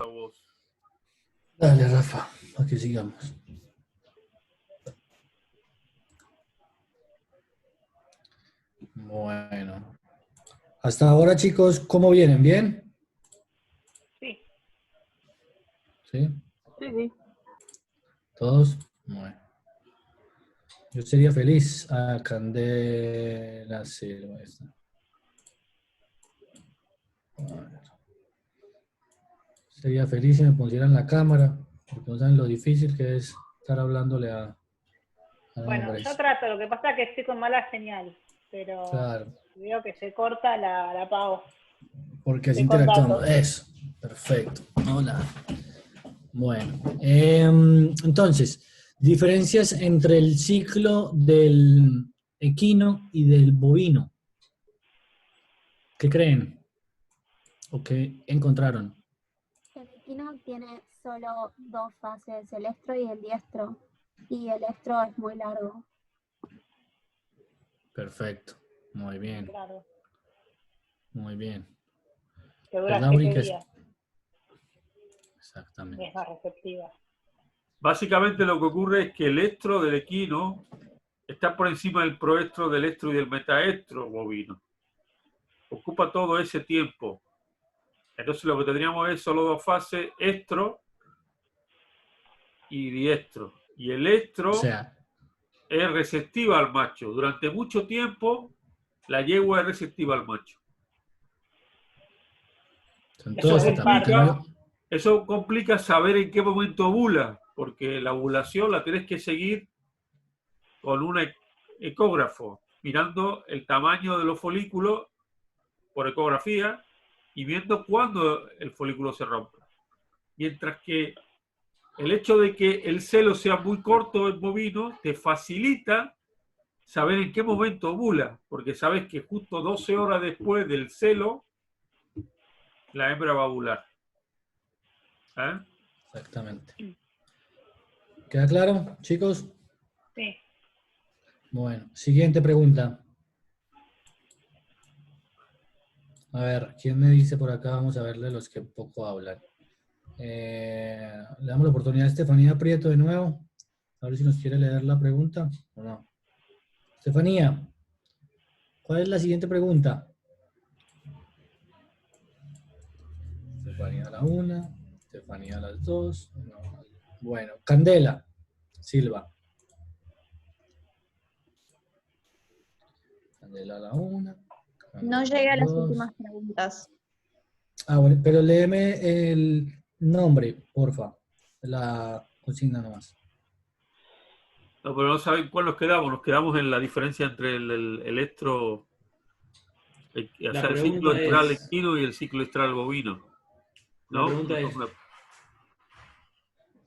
a vos. Dale, Rafa, para que sigamos. Bueno. Hasta ahora, chicos, ¿cómo vienen? ¿Bien? Sí. ¿Sí? Sí. ¿Todos? Bueno. Yo sería feliz. Candela Silva. Ahí está. A ver. Sería feliz si me pusieran la cámara, porque no saben lo difícil que es estar hablándole a Bueno, hombres. yo trato, lo que pasa es que estoy con mala señal, pero Claro, veo que se corta, la apago. porque así Estoy con interactuamos. datos. Eso, perfecto. Hola. Bueno, entonces, diferencias entre el ciclo del equino y del bovino. ¿Qué creen? ¿O qué encontraron? El equino tiene solo dos fases, el estro y el diestro, y el estro es muy largo. Perfecto, muy bien, Claro, muy bien. que dura ¿Verdad, 7 Uri? días y Exactamente. es más receptiva. Básicamente lo que ocurre es que el estro del equino está por encima del proestro, del estro y del metaestro bovino. Ocupa todo ese tiempo. Entonces lo que tendríamos es solo dos fases, estro y diestro. Y el estro O sea, es receptiva al macho. Durante mucho tiempo la yegua es receptiva al macho. en toda Después esta del etapa que parto. no... Eso complica saber en qué momento ovula, porque la ovulación la tienes que seguir con un ecógrafo, mirando el tamaño de los folículos por ecografía y viendo cuándo el folículo se rompe. Mientras que el hecho de que el celo sea muy corto en bovino te facilita saber en qué momento ovula, porque sabes que justo 12 horas después del celo la hembra va a ovular. ¿Eh? Exactamente. ¿Queda claro, chicos? Sí. Bueno, siguiente pregunta. A ver, ¿quién me dice por acá? Vamos a verle los que poco hablan. Le damos la oportunidad a Estefanía Prieto de nuevo. A ver si nos quiere leer la pregunta o no. Estefanía, ¿cuál es la siguiente pregunta? Estefanía a la una, Estefanía a las dos. No. Bueno, Candela Silva. Candela a la una. Candela No llegué a las dos. últimas preguntas. Ah, bueno, pero léeme el nombre, porfa. La consigna nomás. No, pero no saben cuál nos quedamos. Nos quedamos en la diferencia entre el estro, o La sea, el ciclo pregunta estral es, equino y el ciclo estral bovino. la ¿No? pregunta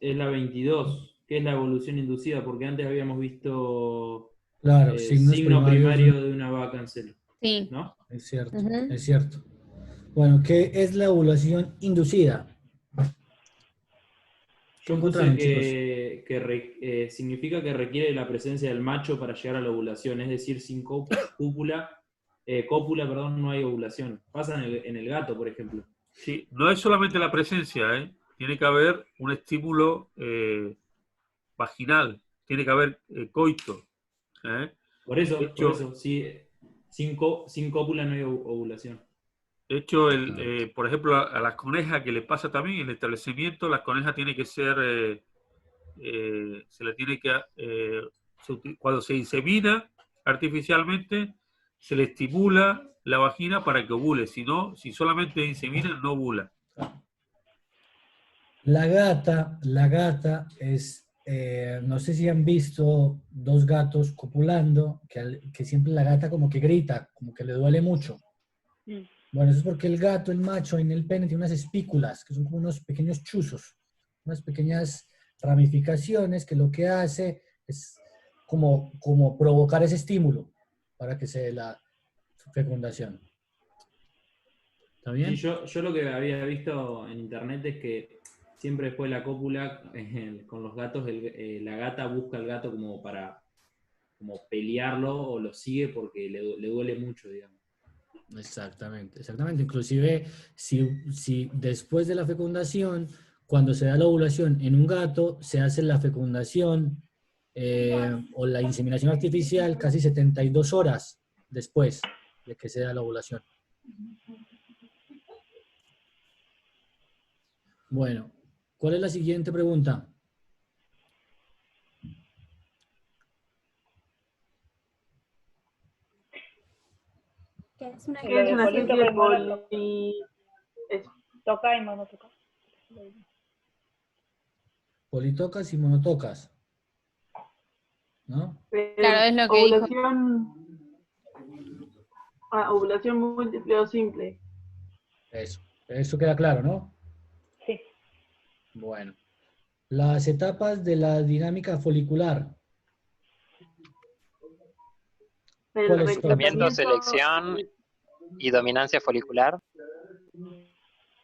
es la 22. ¿Qué es la evolución inducida? Porque antes habíamos visto Claro, signos signo primarios primario de una vaca en celo, Sí. ¿no? es cierto, Ujú. es cierto. Bueno, ¿qué es la ovulación inducida? ¿Qué Yo puse encontraron, chicos? significa que requiere la presencia del macho para llegar a la ovulación, es decir, sin cópula, perdón, no hay ovulación. Pasa en el gato, por ejemplo. Sí, no es solamente la presencia, ¿eh? Tiene que haber un estímulo vaginal, tiene que haber coito. ¿Eh? Por De eso, sí, sin cópula no hay ovulación. Por ejemplo, a las conejas que le pasa también en el establecimiento, las conejas tiene que ser, se le tiene que, cuando se insemina artificialmente, se le estimula la vagina para que ovule, si no, si solamente insemina, no ovula. La gata es, no sé si han visto dos gatos copulando, que siempre la gata como que grita, como que le duele mucho. Mm. Bueno, eso es porque el gato, el macho, en el pene tiene unas espículas, que son como unos pequeños chuzos, unas pequeñas ramificaciones que lo que hace es como provocar ese estímulo para que se dé la fecundación. ¿Está Sí, bien? yo lo que había visto en internet es que siempre después de la cópula, con los gatos, la gata busca al gato como para como pelearlo o lo sigue porque le duele mucho, digamos. Exactamente, exactamente. Inclusive, si después de la fecundación, cuando se da la ovulación en un gato, se hace la fecundación o la inseminación artificial casi 72 horas después de que se da la ovulación. Bueno, ¿cuál es la siguiente pregunta? Que es una Lo de especie politoca de y monotoca. Toca y monotoca. Politocas y monotocas, ¿no? Claro, es lo que dijo. Ovulación múltiple o simple. Eso queda claro, ¿no? Sí. Bueno. Las etapas de la dinámica folicular. El ¿Cuáles son? Reclutamiento, selección y dominancia folicular.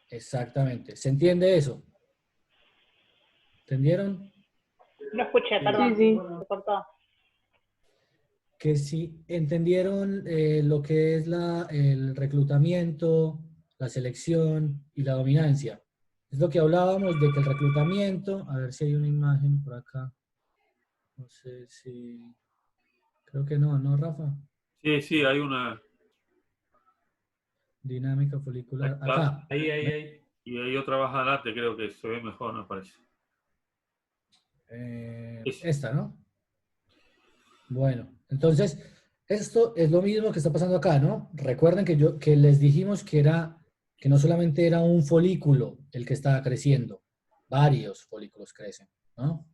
Exactamente. ¿Se entiende eso? ¿Entendieron? No escuché, perdón. Sí. Se cortó. Que si entendieron lo que es el reclutamiento, la selección y la dominancia. Es lo que hablábamos de que el reclutamiento, a ver si hay una imagen por acá. No sé si... Creo que no, ¿no, Rafa? Sí, hay una. Dinámica folicular. Acá. Acá. Ahí. Y hay otra más adelante, creo que se ve mejor, me parece. Esta, ¿no? Bueno, entonces, esto es lo mismo que está pasando acá, ¿no? Recuerden que les dijimos que no solamente era un folículo el que estaba creciendo, varios folículos crecen, ¿no?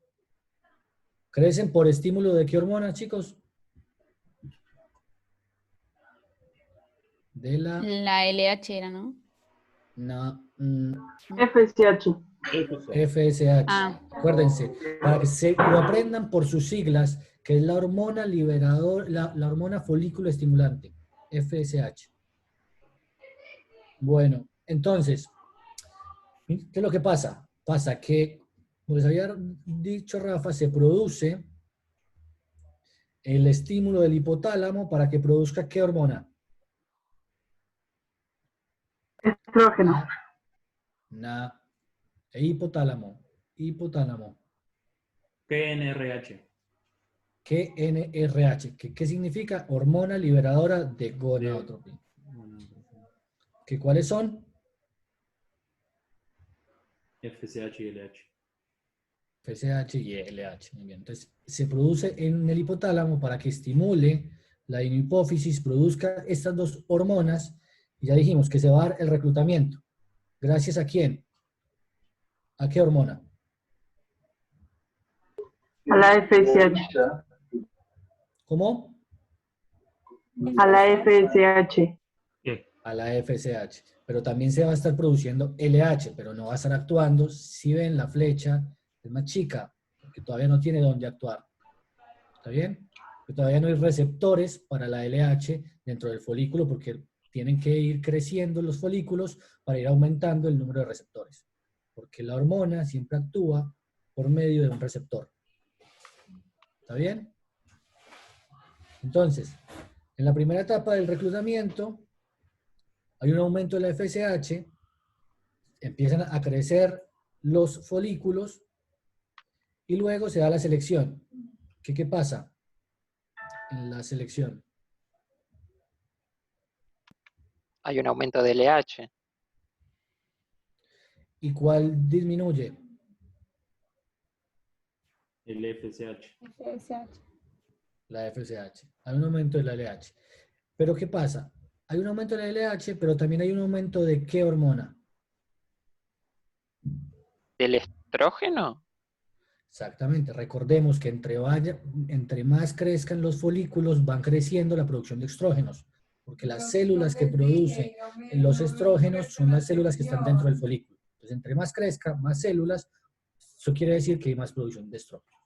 ¿Crecen por estímulo de qué hormona, chicos? De la... La LH era, ¿no? FSH. FSH. Ah. Acuérdense, para que se lo aprendan por sus siglas, que es la hormona liberador, la hormona folículo estimulante, FSH. Bueno, entonces, ¿qué es lo que pasa? Pasa que, como les había dicho Rafa, se produce el estímulo del hipotálamo para que produzca ¿qué hormona? Estrógeno. Hipotálamo. PNRH. KNRH. ¿Qué significa? Hormona liberadora de gonadotropina. ¿Qué cuáles son? FSH y LH. FSH y LH. Muy bien. Entonces, se produce en el hipotálamo para que estimule la hipófisis, produzca estas dos hormonas, y ya dijimos que se va a dar el reclutamiento. ¿Gracias a quién? ¿A qué hormona? A la FSH. ¿Cómo? A la FSH. A la FSH. Pero también se va a estar produciendo LH, pero no va a estar actuando. Si ven, la flecha es más chica, porque todavía no tiene dónde actuar. ¿Está bien? Porque todavía no hay receptores para la LH dentro del folículo, porque tienen que ir creciendo los folículos para ir aumentando el número de receptores. Porque la hormona siempre actúa por medio de un receptor. ¿Está bien? Entonces, en la primera etapa del reclutamiento, hay un aumento de la FSH, empiezan a crecer los folículos y luego se da la selección. ¿Qué pasa en la selección? Hay un aumento de LH. ¿Y cuál disminuye? El FSH. FSH. La FSH. Hay un aumento de la LH. ¿Pero qué pasa? Hay un aumento de la LH, pero también hay un aumento de ¿qué hormona? ¿Del estrógeno? Exactamente. Recordemos que entre más crezcan los folículos, van creciendo la producción de estrógenos. Porque las células que producen los estrógenos son las células que están dentro del folículo. Entonces, entre más crezca, más células, eso quiere decir que hay más producción de estrógenos.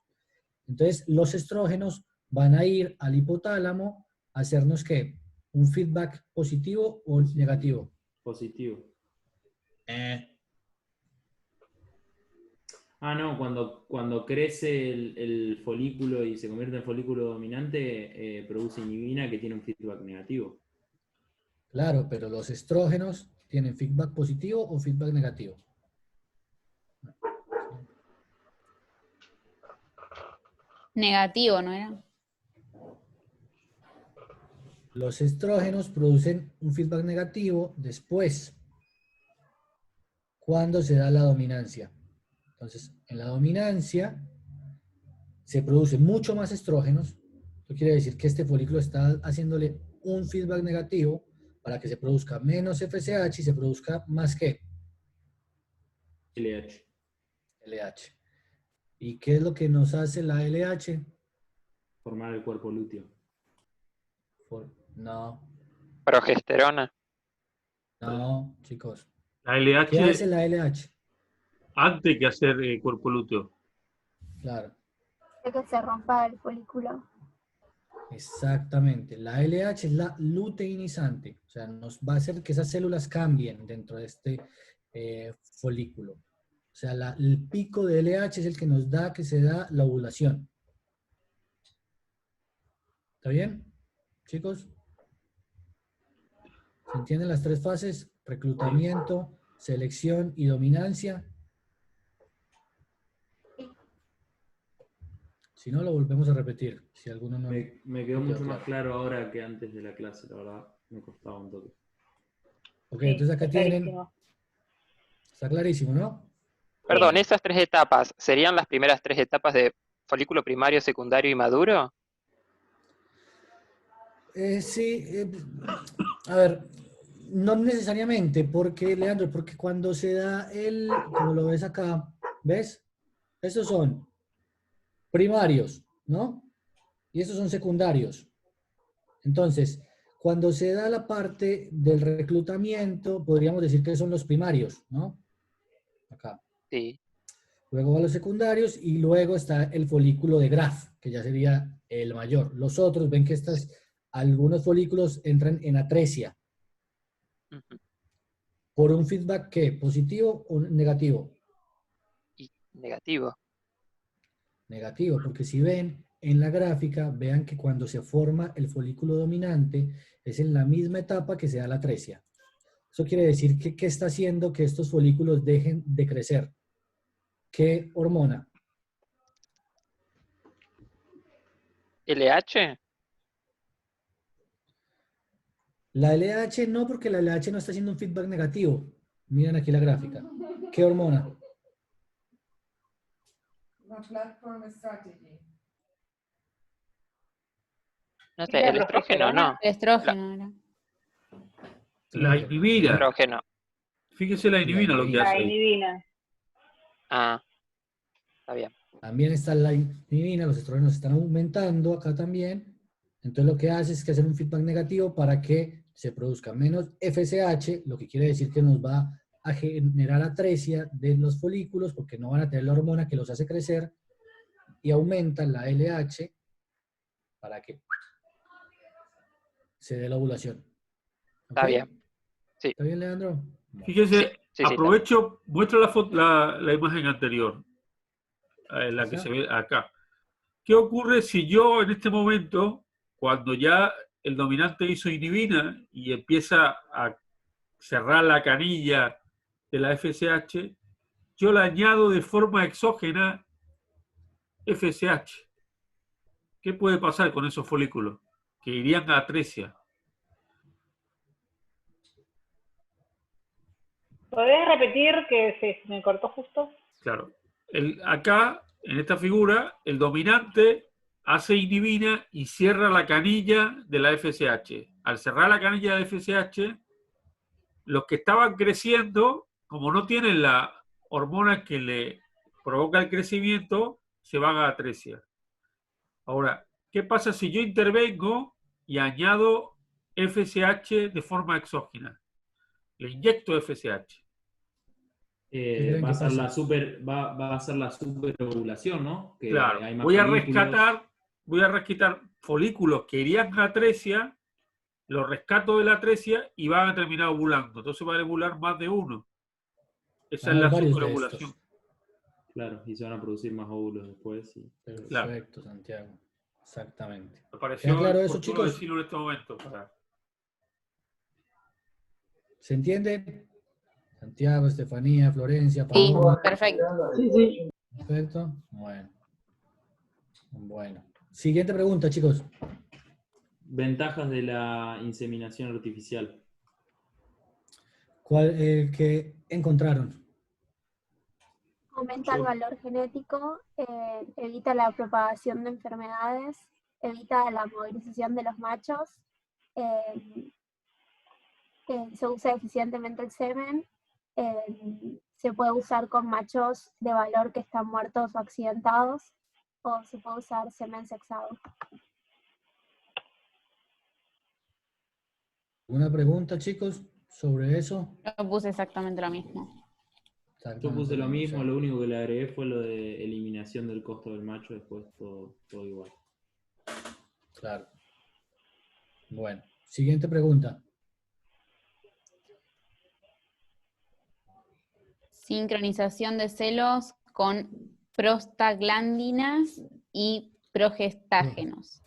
Entonces, los estrógenos van a ir al hipotálamo a hacernos ¿qué? ¿Un feedback positivo o negativo? Positivo. No, cuando crece el folículo y se convierte en folículo dominante, produce inhibina que tiene un feedback negativo. Claro, pero los estrógenos tienen feedback positivo o feedback negativo. Negativo, ¿no era? Los estrógenos producen un feedback negativo después, cuando se da la dominancia. Entonces, en la dominancia se produce mucho más estrógenos. Eso quiere decir que este folículo está haciéndole un feedback negativo para que se produzca menos FSH y se produzca más ¿qué? LH. LH. ¿Y qué es lo que nos hace la LH? Formar el cuerpo lúteo. No, Progesterona. no, chicos. La ¿Qué hace LH la LH? antes que hacer cuerpo lúteo. Claro, De que se rompa el folículo. exactamente. La LH es la luteinizante, o sea, nos va a hacer que esas células cambien dentro de este folículo. O sea, el pico de LH es el que nos da que se da la ovulación. ¿Está bien, chicos? ¿Se entienden las tres fases? Reclutamiento, selección y dominancia. Si no, lo volvemos a repetir. Si alguno no... Me quedó no mucho más claro ahora que antes de la clase, la verdad. Me costaba un toque. Ok, Sí, entonces acá está tienen... clarísimo. Está clarísimo, ¿no? Perdón, esas 3 etapas, ¿serían las primeras 3 etapas de folículo primario, secundario y maduro? Sí, a ver, no necesariamente, porque, Leandro, porque cuando se da como lo ves acá, ¿ves? Estos son primarios, ¿no? Y estos son secundarios. Entonces, cuando se da la parte del reclutamiento, podríamos decir que son los primarios, ¿no? Acá. Sí. Luego van los secundarios y luego está el folículo de Graf, que ya sería el mayor. Los otros, ven que algunos folículos entran en atresia. Ujú. ¿Por un feedback qué? ¿Positivo o negativo? Y negativo. Negativo, porque si ven en la gráfica, vean que cuando se forma el folículo dominante es en la misma etapa que se da la atresia. Eso quiere decir que ¿qué está haciendo que estos folículos dejen de crecer? ¿Qué hormona? ¿LH? La LH no, porque la LH no está haciendo un feedback negativo. Miren aquí la gráfica. ¿Qué hormona? No sé, el estrógeno no. El estrógeno era. La inhibina. Estrógeno. Fíjese la inhibina lo que La hace ahí. inhibina. Ah, está bien. También está la inhibina, los estrógenos están aumentando acá también. Entonces lo que hace es que hacer un feedback negativo para que se produzca menos FSH, lo que quiere decir que nos va a generar atresia de los folículos porque no van a tener la hormona que los hace crecer y aumenta la LH para que se dé la ovulación. Está ¿Ok? bien. Sí. ¿Está bien, Leandro? Fíjese, Sí, aprovecho, muestra la imagen anterior, la que ¿Esa? se ve acá. ¿Qué ocurre si yo en este momento, cuando ya el dominante hizo inhibina y empieza a cerrar la canilla de la FSH, yo le añado de forma exógena FSH? ¿Qué puede pasar con esos folículos? Que irían a atresia. ¿Podés repetir que se me cortó justo? Claro. Acá, en esta figura, el dominante hace inhibina y cierra la canilla de la FSH. Al cerrar la canilla de la FSH, los que estaban creciendo, como no tienen la hormona que le provoca el crecimiento, se van a atresia. Ahora, ¿qué pasa si yo intervengo y añado FSH de forma exógena? Le inyecto FSH. creen Va que a ser pasa? va a ser la superovulación, ¿no? Que Claro, hay más voy a folículos. rescatar folículos que irían a atresia, los rescato de la atresia y van a terminar ovulando. Entonces van a ovular más de uno. Esa Van es a la haber varios de superovulación. estos. Claro, y se van a producir más óvulos después. Perfecto, Santiago. Exactamente. Me ¿Queda pareció claro eso, oportuno chicos? decirlo en este momento. ¿Se entiende? Santiago, Estefanía, Florencia, Sí, Paloma. perfecto. Sí, sí. Perfecto. Bueno. Bueno. Siguiente pregunta, chicos. Ventajas de la inseminación artificial. ¿Cuál que encontraron? Aumenta el valor genético, evita la propagación de enfermedades, evita la movilización de los machos, se usa eficientemente el semen, se puede usar con machos de valor que están muertos o accidentados, o se puede usar semen sexado. ¿Alguna pregunta, chicos, sobre eso? Yo puse exactamente lo mismo. Yo puse lo mismo, o sea, lo único que le agregué fue lo de eliminación del costo del macho, después todo igual. claro. Bueno, siguiente pregunta. Sincronización de celos con prostaglandinas y progestágenos.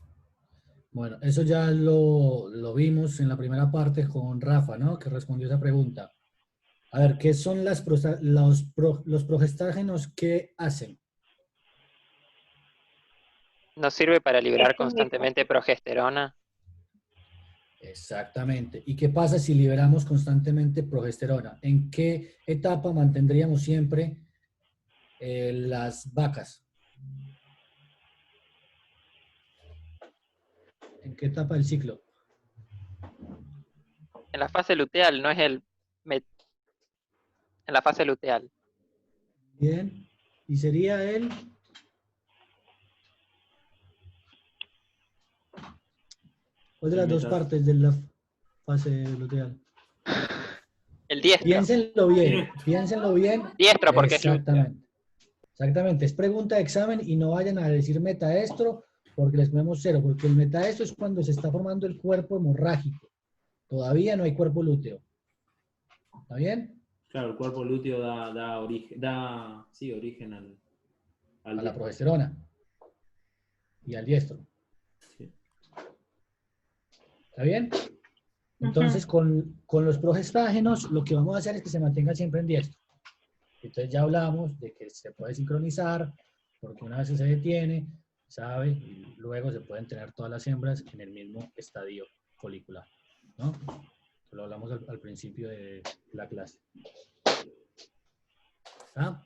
Bueno, eso ya lo vimos en la primera parte con Rafa, ¿no? Que respondió esa pregunta. A ver, ¿qué son los progestágenos? ¿Qué hacen? ¿No sirve para liberar Es un constantemente progesterona? Exactamente. ¿Y qué pasa si liberamos constantemente progesterona? ¿En qué etapa mantendríamos siempre las vacas? ¿En qué etapa del ciclo? En la fase luteal, no es en la fase luteal. Bien. ¿Y sería el? ¿Cuál de las dos partes de la fase luteal? El diestro. Piénsenlo bien, piénsenlo bien. Diestro, porque es lúteo. Exactamente. Exactamente. Es pregunta de examen y no vayan a decir metaestro porque les ponemos 0, porque el metaestro es cuando se está formando el cuerpo hemorrágico. Todavía no hay cuerpo lúteo. ¿Está bien? Claro, el cuerpo lúteo da origen al A la diestro. progesterona y al diestro. Sí. ¿Está bien? Entonces, con los progestágenos, lo que vamos a hacer es que se mantenga siempre en diestro. Entonces ya hablamos de que se puede sincronizar, porque una vez que se detiene, sabe, y luego se pueden tener todas las hembras en el mismo estadio folicular, ¿no? Lo hablamos al principio de la clase. ¿Ah?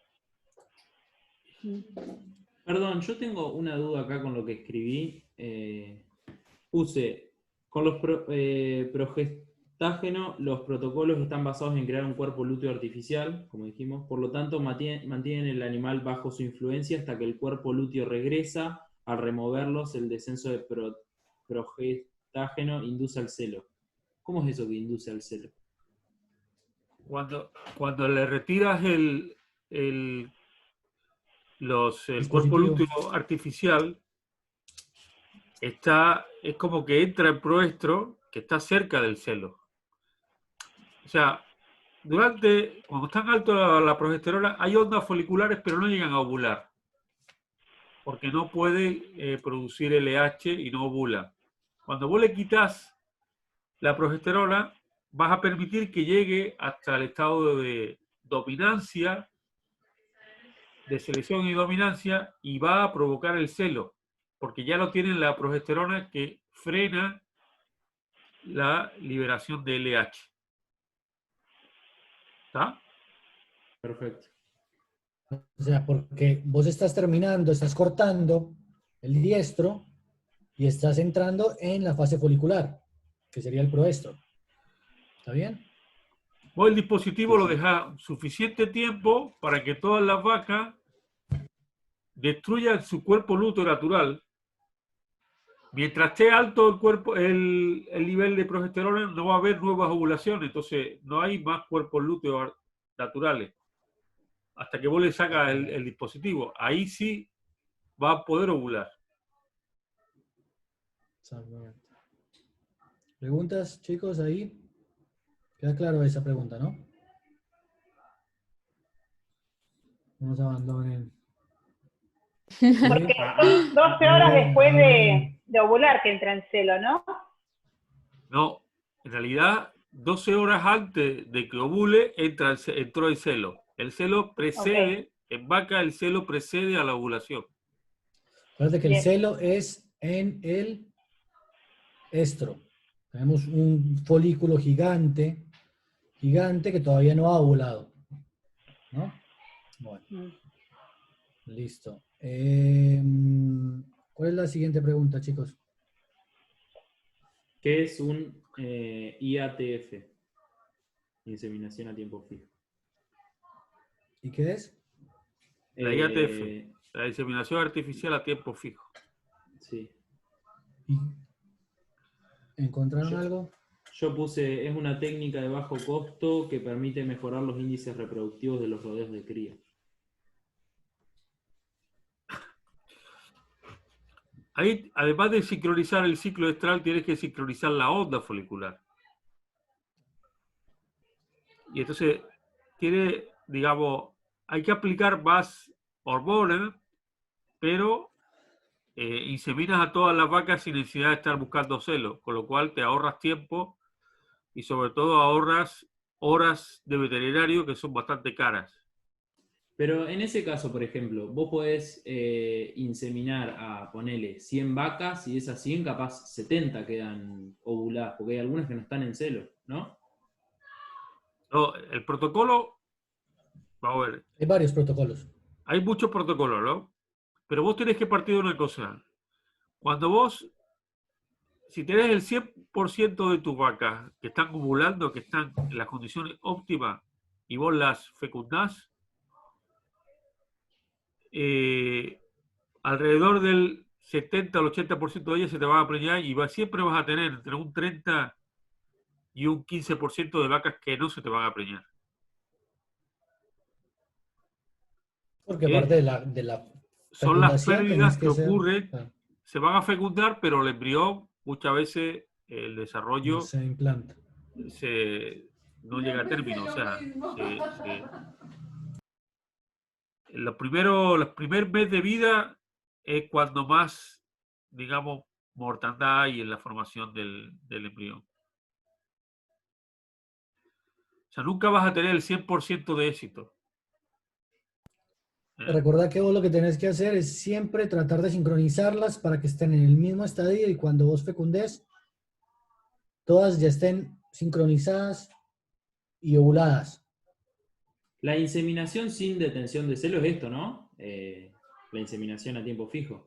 Perdón, yo tengo una duda acá con lo que escribí. Puse, con los progestágenos, los protocolos están basados en crear un cuerpo lúteo artificial, como dijimos, por lo tanto mantienen el animal bajo su influencia hasta que el cuerpo lúteo regresa. Al removerlos, el descenso de progestágeno induce al celo. ¿Cómo es eso que induce al celo? Cuando le retiras el cuerpo Dispositivo. lúteo artificial, es como que entra en proestro que está cerca del celo. O sea, cuando están altos la progesterona, hay ondas foliculares, pero no llegan a ovular. Porque no puede producir LH y no ovula. Cuando vos le quitas la progesterona, vas a permitir que llegue hasta el estado de dominancia, de selección y dominancia, y va a provocar el celo, porque ya no tienen la progesterona que frena la liberación de LH. ¿Está? Perfecto. O sea, porque vos estás terminando, estás cortando el diestro y estás entrando en la fase folicular, que sería el proestro. ¿Está bien? Vos el dispositivo lo dejás suficiente tiempo para que todas las vacas destruyan su cuerpo lúteo natural. Mientras esté alto el nivel de progesterona, no va a haber nuevas ovulaciones, entonces no hay más cuerpos lúteos naturales. Hasta que vos le sacas el dispositivo. Ahí sí va a poder ovular. Exactamente. ¿Preguntas, chicos, ahí? Queda claro esa pregunta, ¿no? No nos abandonen. Porque son 12 horas después de ovular que entra en celo, ¿no? No, en realidad 12 horas antes de que ovule entró el celo. El celo precede, en vaca el celo precede a la ovulación. Acuérdate que el Bien. celo es en el estro. Tenemos un folículo gigante que todavía no ha ovulado. ¿No? Bueno, listo. ¿Cuál es la siguiente pregunta, chicos? ¿Qué es un IATF? Inseminación a tiempo fijo. ¿Y qué es? La IATF, la inseminación artificial a tiempo fijo. Sí. ¿Y ¿encontraron algo? Yo puse, es una técnica de bajo costo que permite mejorar los índices reproductivos de los rodeos de cría. Ahí, además de sincronizar el ciclo estral, tienes que sincronizar la onda folicular. Y entonces, digamos, hay que aplicar más hormonas, pero inseminas a todas las vacas sin necesidad de estar buscando celo, con lo cual te ahorras tiempo y sobre todo ahorras horas de veterinario que son bastante caras. Pero en ese caso, por ejemplo, vos podés inseminar a, ponele, 100 vacas y de esas 100 capaz 70 quedan ovuladas, porque hay algunas que no están en celo, ¿no? No, el protocolo, vamos a ver, Hay varios protocolos. hay muchos protocolos, ¿no? Pero vos tenés que partir de una cosa. Cuando vos, si tenés el 100% de tus vacas que están ovulando, que están en las condiciones óptimas, y vos las fecundás, alrededor del 70 al 80% de ellas se te van a preñar y siempre vas a tener entre un 30 y un 15% de vacas que no se te van a preñar. Porque aparte de la Son las fecundación pérdidas tenés que ser- ocurren, claro, se van a fecundar, pero el embrión muchas veces el desarrollo no se implanta. no llega a término. O sea, los primer mes de vida es cuando más, digamos, mortandad hay en la formación del embrión. O sea, nunca vas a tener el 100% de éxito. Recordá que vos lo que tenés que hacer es siempre tratar de sincronizarlas para que estén en el mismo estadio y cuando vos fecundes, todas ya estén sincronizadas y ovuladas. La inseminación sin detención de celo es esto, ¿no? La inseminación a tiempo fijo.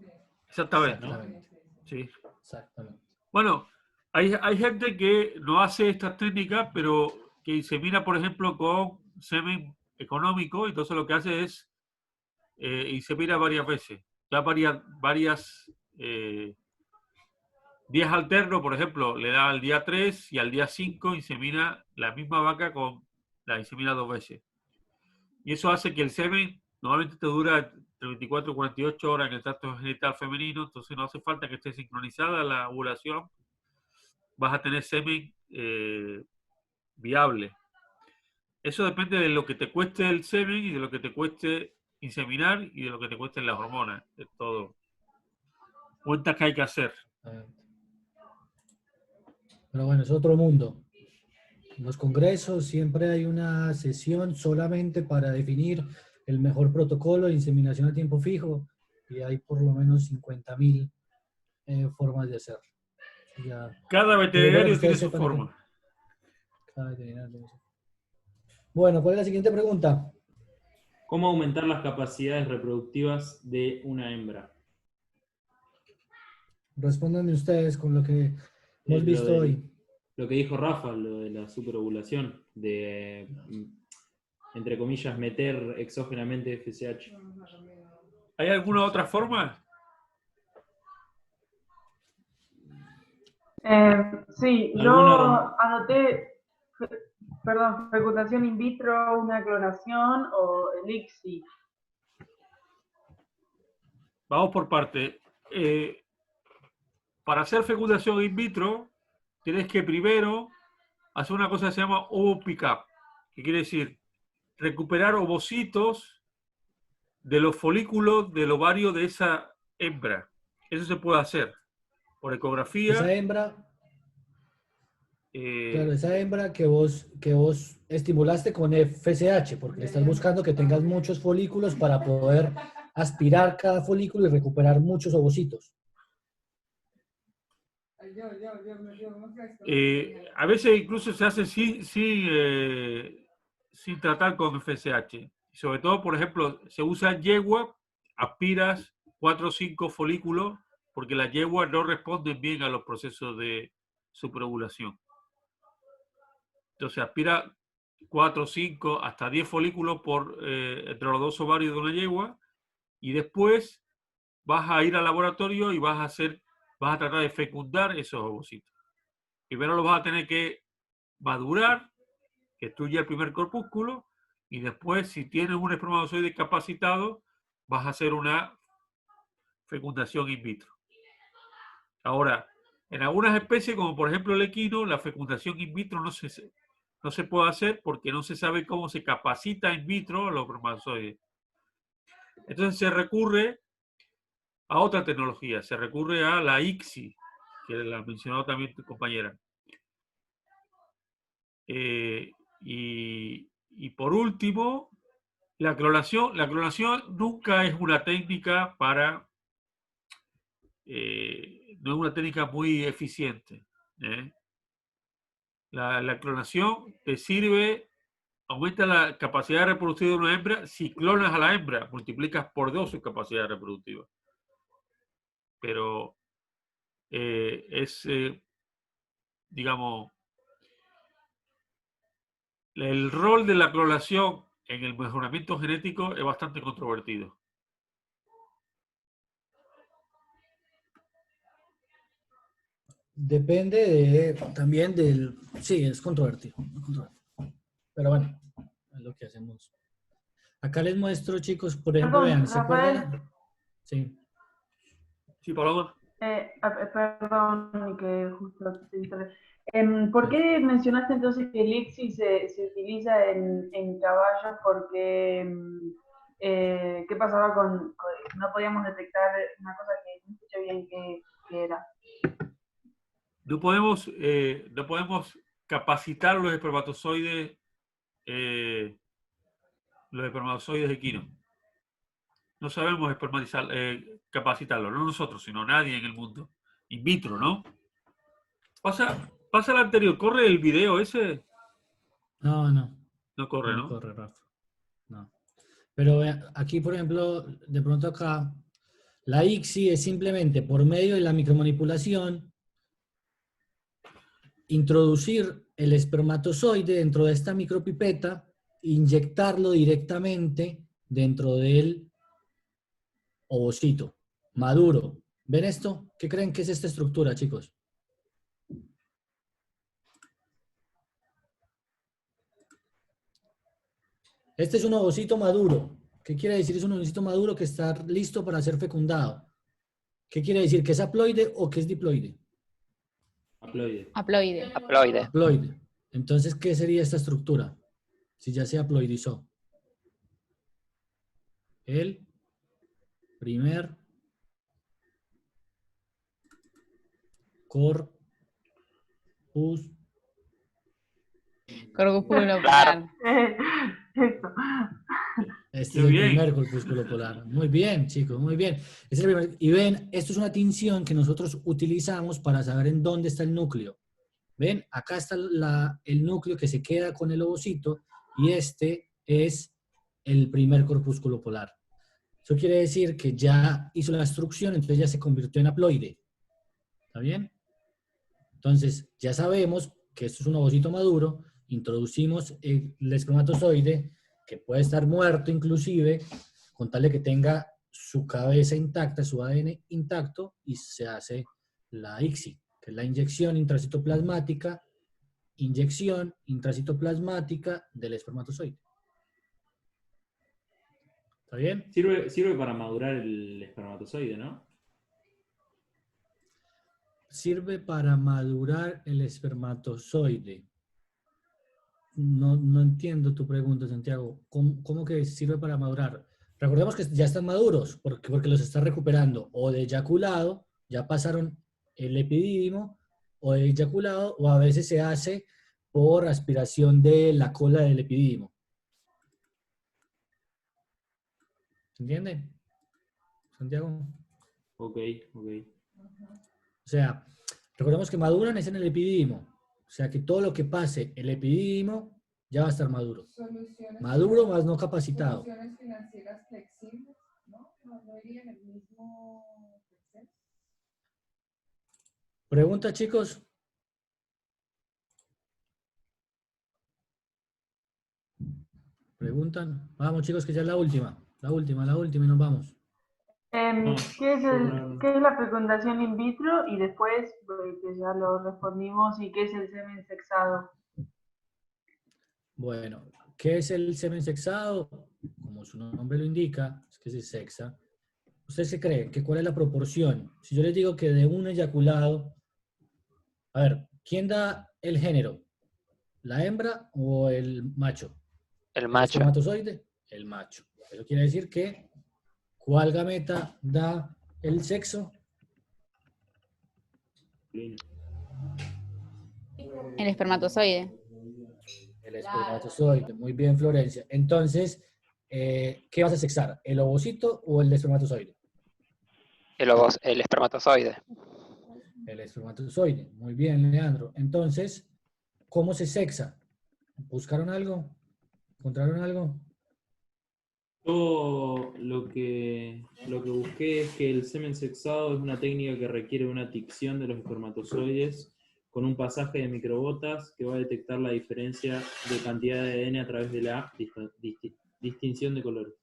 Exactamente. Exactamente. Sí. Exactamente. Bueno, hay gente que no hace estas técnicas, pero que insemina, por ejemplo, con semen económico, entonces lo que hace es insemina varias veces. Ya varias días alternos, por ejemplo, le da al día 3 y al día 5 insemina la misma vaca la insemina 2 veces. Y eso hace que el semen normalmente te dura entre 24 y 48 horas en el tracto genital femenino, entonces no hace falta que esté sincronizada la ovulación. Vas a tener semen viable. Eso depende de lo que te cueste el semen y de lo que te cueste inseminar y de lo que te cuesten las hormonas. De todo. Cuentas que hay que hacer. Pero bueno, es otro mundo. En los congresos siempre hay una sesión solamente para definir el mejor protocolo de inseminación a tiempo fijo y hay por lo menos 50.000 formas de hacerlo. Ya, Cada veterinario tiene su forma. Cada veterinario tiene su forma. Bueno, ¿cuál es la siguiente pregunta? ¿Cómo aumentar las capacidades reproductivas de una hembra? Respóndanme ustedes con lo que hemos visto hoy. Lo que dijo Rafa, lo de la superovulación, de, entre comillas, meter exógenamente FSH. ¿Hay alguna otra forma? Sí, yo anoté, perdón, fecundación in vitro, una clonación o el ICSI. Vamos por parte. Para hacer fecundación in vitro, tienes que primero hacer una cosa que se llama ovo pick-up, que quiere decir recuperar ovocitos de los folículos del ovario de esa hembra. Eso se puede hacer por ecografía. Esa hembra Claro, esa hembra que vos estimulaste con FSH, porque estás buscando que tengas muchos folículos para poder aspirar cada folículo y recuperar muchos ovocitos. A veces incluso se hace sin tratar con FSH. Sobre todo, por ejemplo, se usa yegua, aspiras 4 o 5 folículos, porque las yeguas no responden bien a los procesos de supraovulación. Entonces aspira 4, 5, hasta 10 folículos entre los 2 ovarios de una yegua, y después vas a ir al laboratorio y vas a tratar de fecundar esos ovocitos. Primero los vas a tener que madurar, que destruye el primer corpúsculo, y después, si tienes un espermatozoide capacitado, vas a hacer una fecundación in vitro. Ahora, en algunas especies, como por ejemplo el equino, la fecundación in vitro no se puede hacer porque no se sabe cómo se capacita in vitro a los espermatozoides. Entonces se recurre a otra tecnología, se recurre a la ICSI, que la mencionó también tu compañera. Y por último, la clonación. La clonación nunca es una técnica no es una técnica muy eficiente. La clonación te sirve, aumenta la capacidad reproductiva de una hembra. Si clonas a la hembra, multiplicas por 2 su capacidad reproductiva. Pero digamos, el rol de la clonación en el mejoramiento genético es bastante controvertido. Depende también del... Sí, es controvertido. Pero bueno, es lo que hacemos. Acá les muestro, chicos, por ejemplo, Perdón, vean, ¿se Rafael. acuerdan? Sí. Sí, Paloma. Perdón, que justo te interrumpí. ¿Por qué mencionaste entonces que el ICSI se utiliza en caballos? Porque, ¿qué pasaba no podíamos detectar una cosa que no escuché bien qué era? No podemos capacitar los espermatozoides equinos. No sabemos capacitarlos, no nosotros, sino nadie en el mundo. In vitro, ¿no? Pasa al anterior, ¿corre el video ese? No. No corre, ¿no? No corre, Rafa. No. Pero aquí, por ejemplo, de pronto acá, la ICSI es simplemente por medio de la micromanipulación introducir el espermatozoide dentro de esta micropipeta, inyectarlo directamente dentro del ovocito maduro. ¿Ven esto? ¿Qué creen que es esta estructura, chicos? Este es un ovocito maduro. ¿Qué quiere decir? Es un ovocito maduro que está listo para ser fecundado. ¿Qué quiere decir? ¿Que es haploide o que es diploide? Haploide. Haploide. Haploide. Haploide. Entonces, ¿qué sería esta estructura? Si ya se haploidizó. El primer corpúsculo Corpúsculo polar. Eso. Este es el primer corpúsculo polar. Muy bien, chicos, muy bien. Es el primer. Y ven, esto es una tinción que nosotros utilizamos para saber en dónde está el núcleo. Ven, acá está el núcleo que se queda con el ovocito y este es el primer corpúsculo polar. Eso quiere decir que ya hizo la instrucción, entonces ya se convirtió en haploide. ¿Está bien? Entonces, ya sabemos que esto es un ovocito maduro, introducimos el espermatozoide, que puede estar muerto inclusive, con tal de que tenga su cabeza intacta, su ADN intacto, y se hace la ICSI, que es la inyección intracitoplasmática del espermatozoide. ¿Está bien? Sirve para madurar el espermatozoide, ¿no? Sirve para madurar el espermatozoide. No entiendo tu pregunta, Santiago. ¿Cómo que sirve para madurar? Recordemos que ya están maduros porque los está recuperando o de eyaculado, ya pasaron el epidídimo o de eyaculado, o a veces se hace por aspiración de la cola del epidídimo. ¿Se entiende, Santiago? Ok, ok. O sea, recordemos que maduran es en el epidídimo. O sea, que todo lo que pase el epidídimo ya va a estar maduro. Maduro más no capacitado. Soluciones financieras flexibles, ¿no? No iría en el mismo proceso. ¿Pregunta, chicos? ¿Preguntan? Vamos, chicos, que ya es la última. La última y nos vamos. ¿Qué es la fecundación in vitro? Y después, que ya lo respondimos, ¿y qué es el semen sexado? Bueno, ¿qué es el semen sexado? Como su nombre lo indica, es que se sexa. ¿Ustedes qué creen? ¿Que cuál es la proporción? Si yo les digo que de un eyaculado... A ver, ¿quién da el género? ¿La hembra o el macho? El ¿El macho. espermatozoide? El macho. Eso quiere decir que ¿cuál gameta da el sexo? El espermatozoide. El espermatozoide. Muy bien, Florencia. Entonces, ¿qué vas a sexar? ¿El ovocito o el espermatozoide? El espermatozoide. El espermatozoide. Muy bien, Leandro. Entonces, ¿cómo se sexa? ¿Buscaron algo? ¿Encontraron algo? Yo lo que busqué es que el semen sexado es una técnica que requiere una ticción de los espermatozoides con un pasaje de microbotas que va a detectar la diferencia de cantidad de ADN a través de la distinción de colores.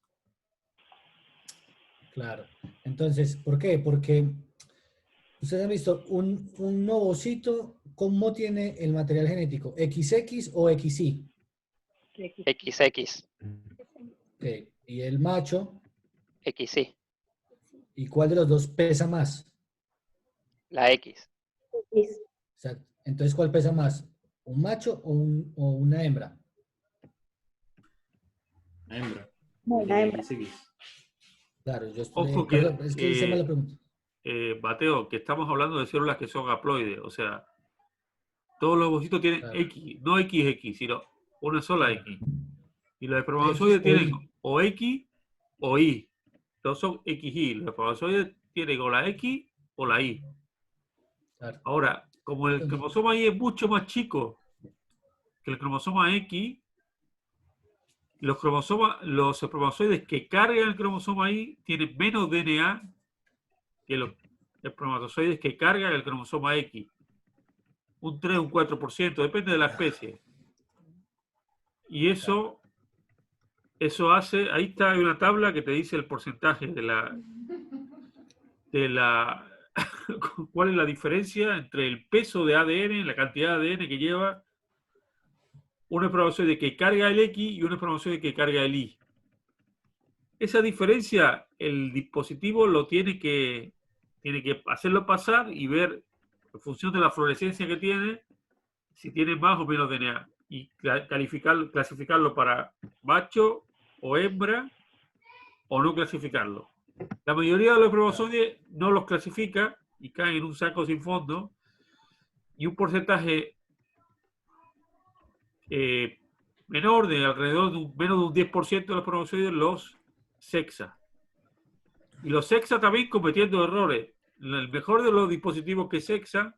Claro. Entonces, ¿por qué? Porque ustedes han visto un ovocito, ¿cómo tiene el material genético? ¿XX o XY? XX. Ok. ¿Y el macho? XY. ¿Y cuál de los dos pesa más? La X. Exacto. Entonces, ¿cuál pesa más? ¿Un macho o una hembra? La hembra. La hembra. XX. Claro, yo estoy... Ojo que, Perdón, es que hice mal la pregunta. Mateo, que estamos hablando de células que son haploides, o sea, todos los ovocitos tienen Claro. X, no XX, sino una sola Claro. X. Y los X espermatozoides o tienen Y. o X o Y. Todos son XY. Los espermatozoides tienen o la X o la Y. Claro. Ahora, como el cromosoma Y es mucho más chico que el cromosoma X, los espermatozoides que cargan el cromosoma Y tienen menos DNA que los espermatozoides que cargan el cromosoma X. Un 3, un 4%, depende de la especie. Y eso hace, ahí está, hay una tabla que te dice el porcentaje de la cuál es la diferencia entre el peso de ADN, la cantidad de ADN que lleva un espermatozoide que carga el X y un espermatozoide que carga el Y. Esa diferencia, el dispositivo lo tiene que hacerlo pasar y ver, en función de la fluorescencia que tiene, si tiene más o menos DNA. Y clasificarlo para macho o hembra, o no clasificarlo. La mayoría de los espermatozoides no los clasifica y caen en un saco sin fondo, y un porcentaje menor, de alrededor de menos de un 10% de los espermatozoides los sexa. Y los sexa también cometiendo errores. El mejor de los dispositivos que sexan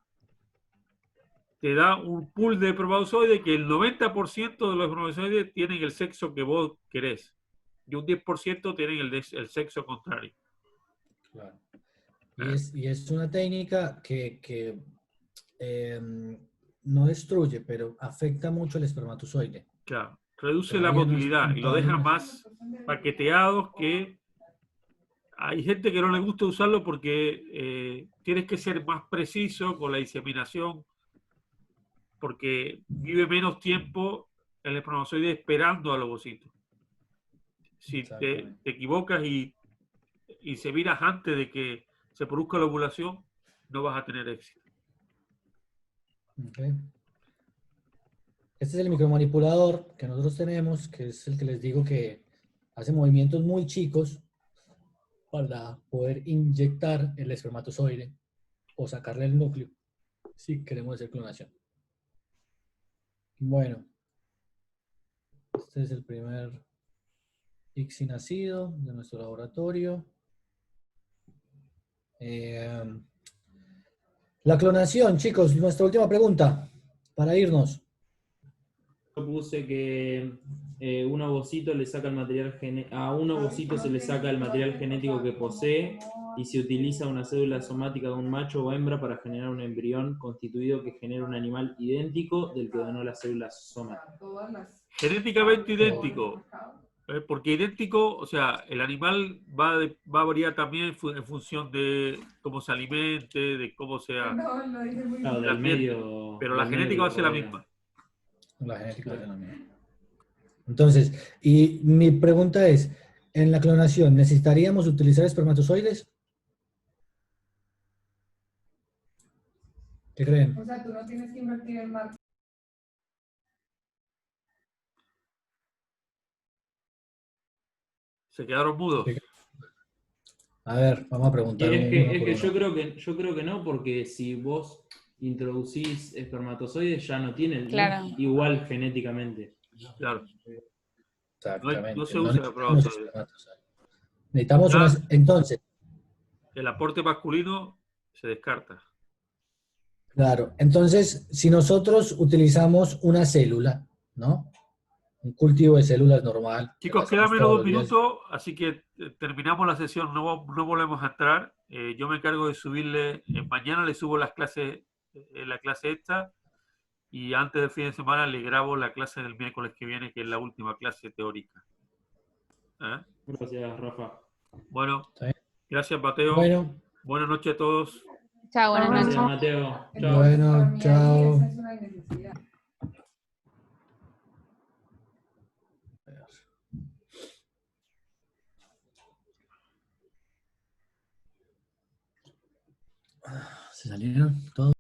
te da un pool de espermatozoides que el 90% de los espermatozoides tienen el sexo que vos querés. Y un 10% tienen el sexo contrario. Claro. Y es una técnica que no destruye, pero afecta mucho el espermatozoide. Claro, reduce la Todavía no es- motilidad y lo deja todavía- más paqueteados, que hay gente que no le gusta usarlo porque tienes que ser más preciso con la inseminación, porque vive menos tiempo el espermatozoide esperando al ovocito. Si te equivocas y inseminas antes de que se produzca la ovulación, no vas a tener éxito. Okay. Este es el micromanipulador que nosotros tenemos, que es el que les digo que hace movimientos muy chicos para poder inyectar el espermatozoide o sacarle el núcleo Sí, queremos hacer clonación. Bueno, este es el primer ICSI nacido de nuestro laboratorio. La clonación, chicos, nuestra última pregunta para irnos. Yo puse que un ovocito le saca el material a un ovocito se le saca el material genético que posee y se utiliza una cédula somática de un macho o hembra para generar un embrión constituido que genera un animal idéntico del que donó la célula somática. Genéticamente idéntico. Porque idéntico, o sea, el animal va a variar también en función de cómo se alimente, de cómo sea No, lo dije muy Claro, el del ambiente. medio, Pero la del medio que genética va lo a ser la rodea. misma. La genética es la misma. Entonces, y mi pregunta es, en la clonación, ¿necesitaríamos utilizar espermatozoides? ¿Qué creen? O sea, tú no tienes que invertir en marketing. Se quedaron mudos. A ver, vamos a Y preguntar es uno que por uno. yo creo que no, porque si vos introducís espermatozoides ya no tienen Claro. igual genéticamente. Claro. Exactamente. No se No usa necesitamos espermatozoides. espermatozoides. Necesitamos Ya unas. Entonces, el aporte masculino se descarta. claro. Entonces, si nosotros utilizamos una célula, ¿no? Un cultivo de células normal, que lo Chicos, queda hacemos menos todos de un los días. minuto, así que terminamos la sesión, no volvemos a entrar. Yo me encargo de subirle, mañana le subo las clases, la clase esta, y antes del fin de semana le grabo la clase del miércoles que viene, que es la última clase teórica. ¿Eh? Gracias, Rafa. Bueno, ¿Está bien? gracias, Mateo. Bueno, Buenas noches a todos. Chao, buenas Gracias, noches. Mateo. Chao. Para bueno, mí ahí chao. esa es una necesidad. ¿Se salieron todos?